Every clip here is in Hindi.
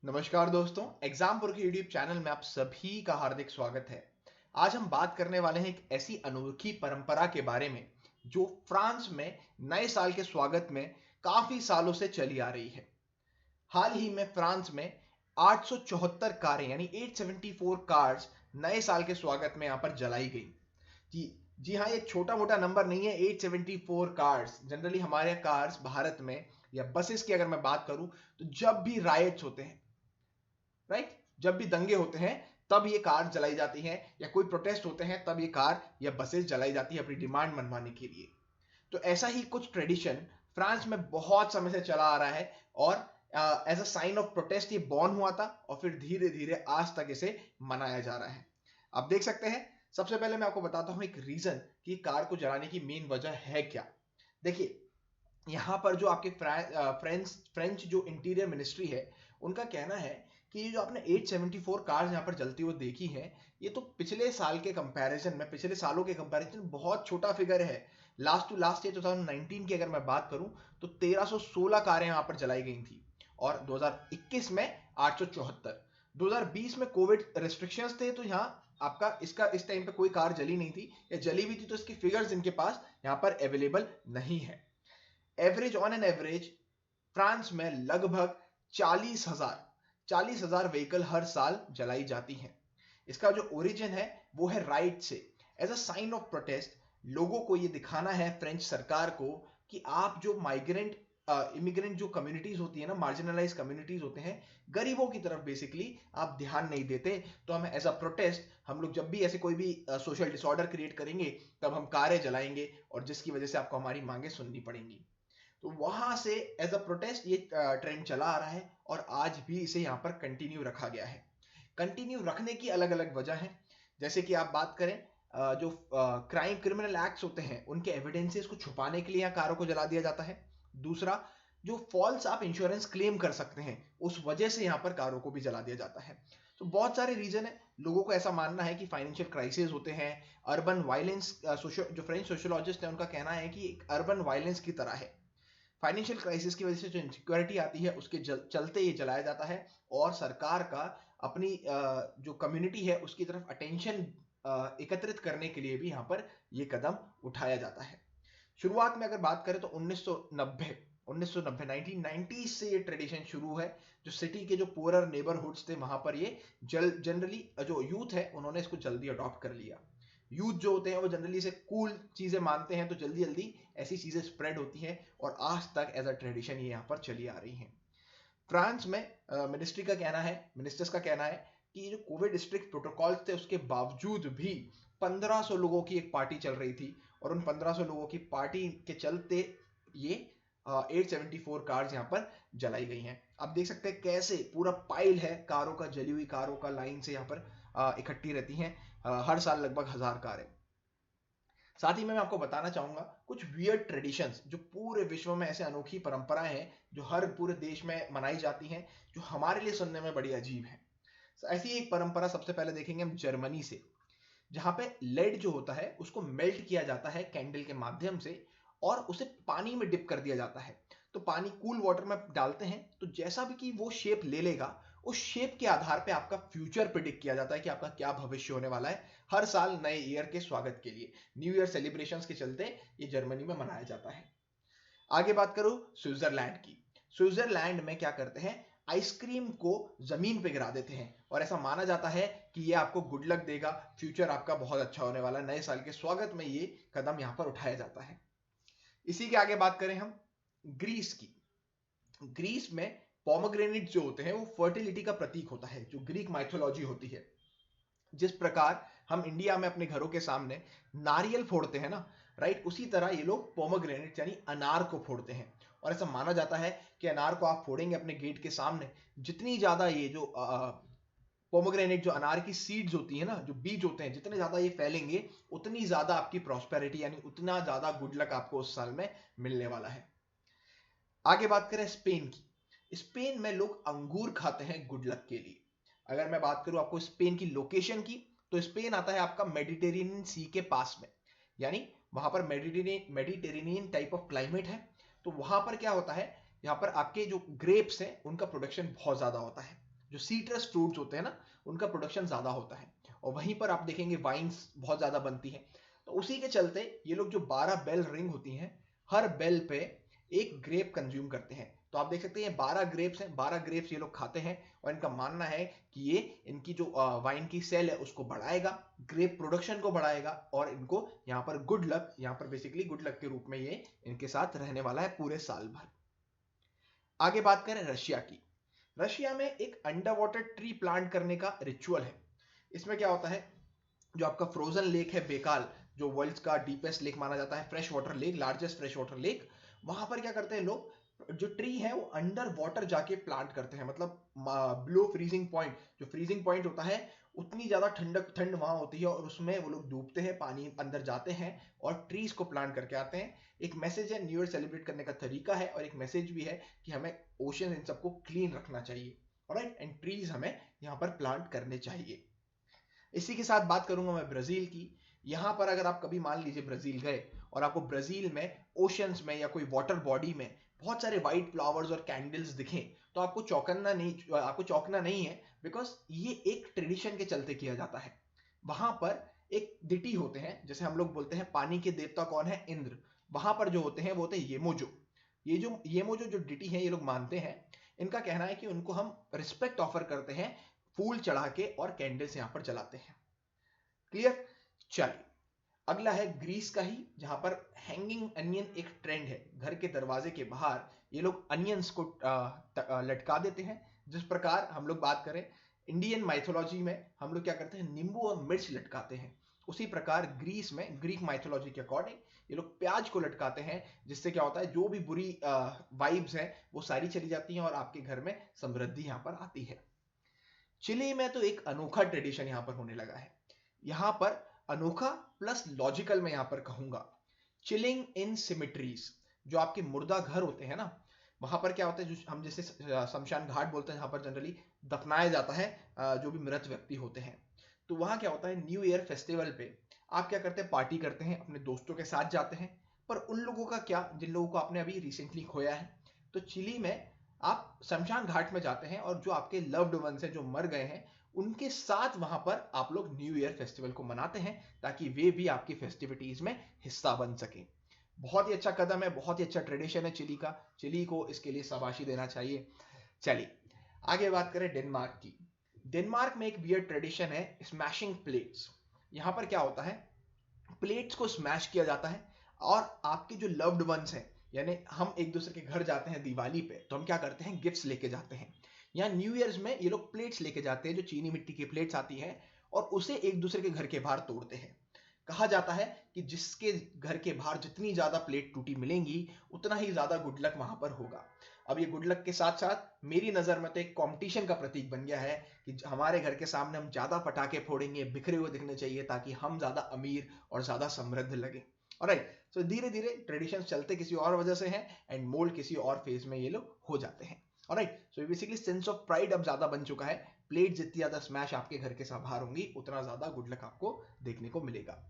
नमस्कार दोस्तों, एग्जाम पर के यूट्यूब चैनल में आप सभी का हार्दिक स्वागत है। आज हम बात करने वाले हैं एक ऐसी अनोखी परंपरा के बारे में जो फ्रांस में नए साल के स्वागत में काफी सालों से चली आ रही है। हाल ही में फ्रांस में 874 कारें यानी 874 कार्स नए साल के स्वागत में यहाँ पर जलाई गई। जी जी हाँ, ये छोटा मोटा नंबर नहीं है। 874 कार्स, जनरली हमारे कार्स भारत में या बसेस की अगर मैं बात करूं तो जब भी राइट्स होते हैं, राइट, जब भी दंगे होते हैं तब ये कार जलाई जाती हैं, या कोई प्रोटेस्ट होते हैं तब ये कार या बसेस जलाई जाती है अपनी डिमांड मनवाने के लिए। तो ऐसा ही कुछ ट्रेडिशन फ्रांस में बहुत समय से चला आ रहा है, और as a sign of protest ये बॉर्न हुआ था और फिर धीरे धीरे आज तक इसे मनाया जा रहा है। आप देख सकते हैं, सबसे पहले मैं आपको बताता हूं एक रीजन कि कार को जलाने की मेन वजह है क्या। देखिए, यहाँ पर जो आपके फ्रेंच जो इंटीरियर मिनिस्ट्री है, उनका कहना है कि ये जो आपने 874 कार्स यहाँ पर जलती हुई देखी है, ये तो पिछले साल के कंपैरिजन में, पिछले सालों के कंपैरिजन में बहुत छोटा फिगर है। लास्ट टू लास्ट ईयर 2019 की अगर मैं बात करूं तो 1316 कारें यहाँ पर जलाई गई थी, और 2021 में 874। 2020 में कोविड रिस्ट्रिक्शंस थे, तो यहाँ आपका इसका इस टाइम पे कोई कार जली नहीं थी, या जली भी थी तो इसकी फिगर्स इनके पास यहाँ पर अवेलेबल नहीं है। Average on an average France में लगभग 40,000 व्हीकल हर साल जलाई जाती हैं। इसका जो ओरिजिन है वो है राइट से। As a sign of protest लोगों को ये दिखाना है, फ्रेंच सरकार को, कि आप जो माइग्रेंट इमिग्रेंट जो कम्युनिटीज होती है ना, मार्जिनलाइज कम्युनिटीज होते हैं, गरीबों की तरफ बेसिकली आप ध्यान नहीं देते। तो हम एज अ प्रोटेस्ट, हम लोग जब भी ऐसे कोई भी सोशल डिसऑर्डर क्रिएट करेंगे तब हम कारें जलाएंगे, और जिसकी वजह से आपको हमारी मांगे सुननी पड़ेंगी। तो वहां से एज अ प्रोटेस्ट ये ट्रेंड चला आ रहा है, और आज भी इसे यहाँ पर कंटिन्यू रखा गया है। कंटिन्यू रखने की अलग अलग वजह है। जैसे कि आप बात करें, जो क्राइम क्रिमिनल एक्ट्स होते हैं उनके एविडेंसेस को छुपाने के लिए यहाँ कारों को जला दिया जाता है। दूसरा, जो फॉल्स आप इंश्योरेंस क्लेम कर सकते हैं उस वजह से यहाँ पर कारों को भी जला दिया जाता है। तो बहुत सारे रीजन है। लोगों को ऐसा मानना है कि फाइनेंशियल क्राइसिस होते हैं, अर्बन वायलेंस, जो फ्रेंच सोशियोलॉजिस्ट है उनका कहना है कि एक अर्बन वायलेंस की तरह है। फाइनेंशियल क्राइसिस की वजह से जो इनसिक्योरिटी आती है उसके चलते ये जलाया जाता है, और सरकार का अपनी जो कम्युनिटी है उसकी तरफ अटेंशन एकत्रित करने के लिए भी यहाँ पर ये कदम उठाया जाता है। शुरुआत में अगर बात करें तो 1990 1990 से ये ट्रेडिशन शुरू है। जो सिटी के जो पुअरर नेबरहुड्स थे वहां पर ये जनरली जो यूथ है उन्होंने इसको जल्दी अडॉप्ट कर लिया। यूथ जो होते हैं वो जनरली इसे कूल चीजें मानते हैं, तो जल्दी जल्दी ऐसी चीजें स्प्रेड होती हैं, और आज तक एज अ ट्रेडिशन ये यहाँ पर चली आ रही हैं। फ्रांस में मिनिस्टर्स का कहना है कि जो कोविड स्ट्रिक्ट प्रोटोकॉल्स थे उसके बावजूद भी 1500 लोगों की एक पार्टी चल रही थी, और उन 1500 लोगों की पार्टी के चलते ये 874 कार्स यहाँ पर जलाई गई हैं। आप देख सकते हैं कैसे पूरा पाइल है कारों का, जली हुई कारों का लाइन से यहाँ पर इकट्ठी रहती हैं। हर साल लगभग 1000 कारें। साथ ही में मैं आपको बताना चाहूंगा कुछ वियर्ड ट्रेडिशंस जो पूरे विश्व में, ऐसे अनोखी परंपराएं हैं जो हर पूरे देश में मनाई जाती हैं, जो हमारे लिए सुनने में बड़ी अजीब है। ऐसी एक परंपरा सबसे पहले देखेंगे हम जर्मनी से, जहां पे लेड जो होता है उसको मेल्ट किया जाता है कैंडल के माध्यम से, और उसे पानी में डिप कर दिया जाता है। तो पानी कूल वाटर में डालते हैं तो जैसा भी कि वो शेप ले लेगा, उस शेप के आधार पे आपका फ्यूचर प्रिडिक्ट किया जाता है कि आपका क्या भविष्य होने वाला है, हर साल नए ईयर के स्वागत के लिए। न्यू ईयर सेलिब्रेशंस के चलते ये जर्मनी में मनाया जाता है। आगे बात करूं स्विट्जरलैंड की। स्विट्जरलैंड में क्या करते हैं, आइसक्रीम को जमीन पे गिरा देते हैं, और ऐसा माना जाता है कि ये आपको गुड लक देगा, फ्यूचर आपका बहुत अच्छा होने वाला है। नए साल के स्वागत में ये कदम यहाँ पर उठाया जाता है। इसी के आगे बात करें हम ग्रीस की। ग्रीस में पोमोग्रेनेट जो होते हैं वो फर्टिलिटी का प्रतीक होता है, जो ग्रीक माइथोलॉजी होती है। जिस प्रकार हम इंडिया में अपने घरों के सामने नारियल फोड़ते हैं ना, राइट, उसी तरह ये लोग पोमोग्रेनेट यानी अनार को फोड़ते हैं। और ऐसा माना जाता है कि अनार को आप फोड़ेंगे अपने गेट के सामने, जितनी ज्यादा ये जो पोमोग्रेनेट, जो अनार की सीड्स होती है ना, जो बीज होते हैं, जितने ज्यादा ये फैलेंगे उतनी ज्यादा आपकी प्रॉस्पेरिटी यानी उतना ज्यादा गुड लक आपको उस साल में मिलने वाला है। आगे बात करें स्पेन की। स्पेन में लोग अंगूर खाते हैं गुड लक के लिए। अगर मैं बात करूं आपको स्पेन की लोकेशन की, तो स्पेन आता है आपका मेडिटेरेनियन सी के पास में, यानी वहां पर मेडिटेरेनियन टाइप ऑफ क्लाइमेट है। तो वहां पर क्या होता है, यहाँ पर आपके जो ग्रेप्स हैं उनका प्रोडक्शन बहुत ज्यादा होता है। जो सीट्रस फ्रूट्स होते हैं ना, उनका प्रोडक्शन ज़्यादा होता है। और वहीं पर आप देखेंगे वाइन्स बहुत ज़्यादा बनती हैं। तो उसी के चलते ये लोग जो 12 बेल रिंग होती हैं, हर बेल पे एक ग्रेप कंज्यूम करते हैं। तो आप देख सकते हैं 12 ग्रेप्स हैं, 12 ग्रेप्स ये लोग खाते हैं और इनका मानना है कि ये इनकी जो वाइन की सेल है उसको बढ़ाएगा, ग्रेप प्रोडक्शन को बढ़ाएगा और इनको यहाँ पर गुड लक, यहाँ पर बेसिकली गुड लक के रूप में ये इनके साथ रहने वाला है पूरे साल भर। आगे बात करें रशिया की। रशिया में एक अंडर वाटर ट्री प्लांट करने का रिचुअल है। इसमें क्या होता है, जो आपका फ्रोजन लेक है बेकाल, जो वर्ल्ड का डीपेस्ट लेक माना जाता है, fresh water lake, largest fresh water lake, वहां पर क्या करते हैं लोग, जो ट्री है वो अंडर वाटर जाके प्लांट करते हैं। मतलब बिलो फ्रीजिंग पॉइंट, जो फ्रीजिंग पॉइंट होता है उतनी ज्यादा ठंड वहां होती है और उसमें वो लोग डूबते हैं, पानी अंदर जाते हैं और ट्रीज को प्लांट करके आते हैं। एक मैसेज है, न्यू ईयर सेलिब्रेट करने का तरीका है और एक मैसेज भी है कि हमें ओशन इन सबको क्लीन रखना चाहिए, ऑलराइट, एंड ट्रीज हमें यहाँ पर प्लांट करने चाहिए। इसी के साथ बात करूंगा मैं ब्राजील की। यहां पर अगर आप कभी मान लीजिए ब्राजील गए और आपको ब्राजील में ओशंस में या कोई वाटर बॉडी में बहुत सारे व्हाइट फ्लावर्स और कैंडल्स दिखें, तो आपको चौंकना नहीं है, बिकॉज ये एक ट्रेडिशन के चलते किया जाता है। वहां पर एक डिटी होते हैं, जैसे हम लोग बोलते हैं पानी के देवता कौन है, इंद्र। वहां पर जो होते हैं वो होते हैं येमोजो। येमोजो जो डिटी है ये लोग मानते हैं। इनका कहना है कि उनको हम रिस्पेक्ट ऑफर करते हैं, फूल चढ़ा के और कैंडल्स यहां पर जलाते हैं। क्लियर? चलिए, अगला है ग्रीस का ही, जहां पर हैंगिंग अनियन एक ट्रेंड है। घर के दरवाजे के बाहर ये लोग अनियंस को लटका देते हैं। जिस प्रकार हम लोग बात करें इंडियन माइथोलॉजी में हम लोग क्या करते हैं, नींबू और मिर्च लटकाते हैं, उसी प्रकार ग्रीस में ग्रीक माइथोलॉजी के अकॉर्डिंग ये लोग प्याज को लटकाते हैं, जिससे क्या होता है जो भी बुरी वाइब्स हैं वो सारी चली जाती हैं और आपके घर में समृद्धि यहां पर आती है। चिली में तो एक अनोखा ट्रेडिशन यहां पर होने लगा है। यहां पर अनोखा प्लस लॉजिकल मैं यहां पर कहूंगा, चिलिंग इन सिमिट्रीज। जो आपके मुर्दा घर होते हैं ना, वहां पर क्या होता है, जो हम जैसे शमशान घाट बोलते हैं, जहां पर जनरली दफनाया जाता है जो भी मृत व्यक्ति होते हैं। तो वहां क्या होता है, न्यू ईयर फेस्टिवल पे आप क्या करते हैं, पार्टी करते हैं, अपने दोस्तों के साथ जाते हैं। पर उन लोगों का क्या, जिन लोगों को आपने अभी रिसेंटली खोया है। तो चिली में आप शमशान घाट में जाते हैं और जो आपके लव्ड वंस हैं, जो मर गए हैं, उनके साथ वहां पर आप लोग न्यू ईयर फेस्टिवल को मनाते हैं, ताकि वे भी आपकी फेस्टिविटीज में हिस्सा बन सके। बहुत ही अच्छा कदम है, बहुत ही अच्छा ट्रेडिशन है चिली का। चिली को इसके लिए शाबाशी देना चाहिए। चलिए आगे बात करें डेनमार्क की। डेनमार्क में एक वियर्ड ट्रेडिशन है, स्मैशिंग प्लेट्स। यहां पर क्या होता है, प्लेट्स को स्मैश किया जाता है और आपके जो लव्ड वंस हैं, यानी हम एक दूसरे के घर जाते हैं दिवाली पे, तो हम क्या करते हैं, गिफ्ट्स लेके जाते हैं। यहाँ न्यू ईयर्स में ये लोग प्लेट्स लेके जाते हैं, जो चीनी मिट्टी की प्लेट्स आती हैं, और उसे एक दूसरे के घर के बाहर तोड़ते हैं। कहा जाता है कि जिसके घर के बाहर जितनी ज्यादा प्लेट टूटी मिलेंगी, उतना ही ज्यादा गुड लक वहां पर होगा। अब ये गुड लक के साथ साथ मेरी नजर में तो एक कंपटीशन का प्रतीक बन गया है कि हमारे घर के सामने हम ज्यादा पटाखे फोड़ेंगे, बिखरे हुए दिखने चाहिए, ताकि हम ज्यादा अमीर और ज्यादा समृद्ध लगे। ऑलराइट, सो धीरे धीरे ट्रेडिशन चलते किसी और वजह से हैं एंड मोल्ड किसी और फेज में ये लोग हो जाते हैं। Alright, so basically sense of pride अब ज्यादा बन चुका है। प्लेट जितनी ज्यादा स्मैश आपके घर के बाहर होंगी, उतना ज्यादा गुड लक आपको देखने को मिलेगा।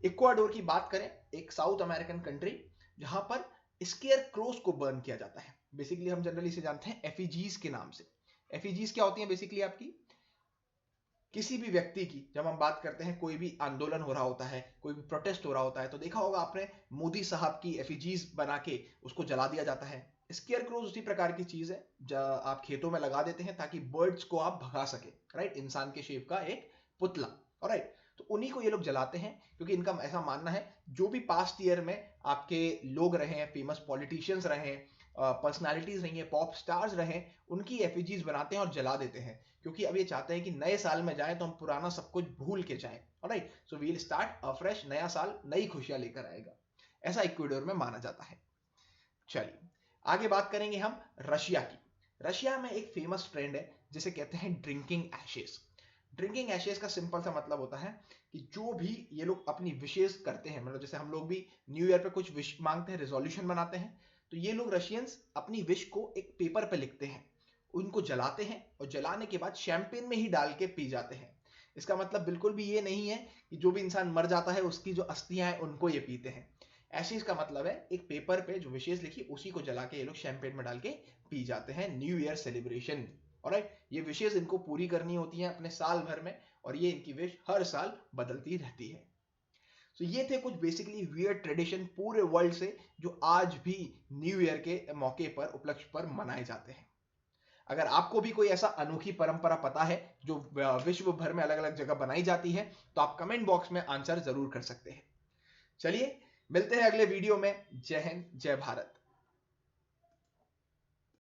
इक्वाडोर की बात करें, एक साउथ अमेरिकन कंट्री, जहां पर स्केयर क्रोस को बर्न किया जाता है। बेसिकली हम जनरली से जानते हैं एफिजीज के नाम से। एफिजीज क्या होती हैं, बेसिकली आपकी किसी भी व्यक्ति की, जब हम बात करते हैं कोई भी आंदोलन हो रहा होता है, कोई भी प्रोटेस्ट हो रहा होता है, तो देखा होगा आपने मोदी साहब की एफिजीज बना के उसको जला दिया जाता है। स्केयर क्रोज उसी प्रकार की चीज है, आप खेतों में लगा देते हैं ताकि बर्ड्स को आप भगा सके, राइट, इंसान के शेप का एक पुतला। राइट, तो उन्हीं को ये लोग जलाते हैं, क्योंकि इनका ऐसा मानना है जो भी पास्ट ईयर में आपके लोग रहे हैं, फेमस पॉलिटिशियंस रहे हैं, पर्सनालिटीज रही हैं, पॉप स्टार्स रहे, उनकी एफिजीज बनाते हैं और जला देते हैं, क्योंकि अब ये चाहते हैं कि नए साल में जाएं तो हम पुराना सब कुछ भूल के जाएं। Alright, so we will start afresh, नया साल नई खुशियां लेकर आएगा, ऐसा इक्वाडोर में माना जाता है। चलिए आगे बात करेंगे हम रशिया की। रशिया में एक फेमस ट्रेंड है जिसे कहते हैं ड्रिंकिंग एशेस। ड्रिंकिंग एशेस का सिंपल सा मतलब होता है कि जो भी ये लोग अपनी विशेष करते हैं, मतलब जैसे हम लोग भी न्यू ईयर पे कुछ विश मांगते हैं, रेजोल्यूशन बनाते हैं, तो ये लोग रशियंस अपनी विश को एक पेपर पे लिखते हैं, उनको जलाते हैं और जलाने के बाद शैंपेन में ही डाल के पी जाते हैं। इसका मतलब बिल्कुल भी ये नहीं है कि जो भी इंसान मर जाता है उसकी जो अस्थियां हैं उनको ये पीते हैं। एशेस का मतलब है एक पेपर पे जो विशेष लिखी उसी को जला के ये लोग शैंपेन में डाल के पी जाते हैं न्यू ईयर सेलिब्रेशन। ऑलराइट, ये विशेष इनको पूरी करनी होती हैं अपने साल भर में, और ये इनकी विश हर साल बदलती रहती है। तो ये थे कुछ बेसिकली वियर्ड ट्रेडिशन पूरे वर्ल्ड से जो आज भी न्यू ईयर के मौके पर, उपलक्ष्य पर मनाए जाते हैं। अगर आपको भी कोई ऐसा अनोखी परंपरा पता है जो विश्व भर में अलग अलग जगह बनाई जाती है, तो आप कमेंट बॉक्स में आंसर जरूर कर सकते हैं। चलिए मिलते हैं अगले वीडियो में। जय हिंद, जय भारत।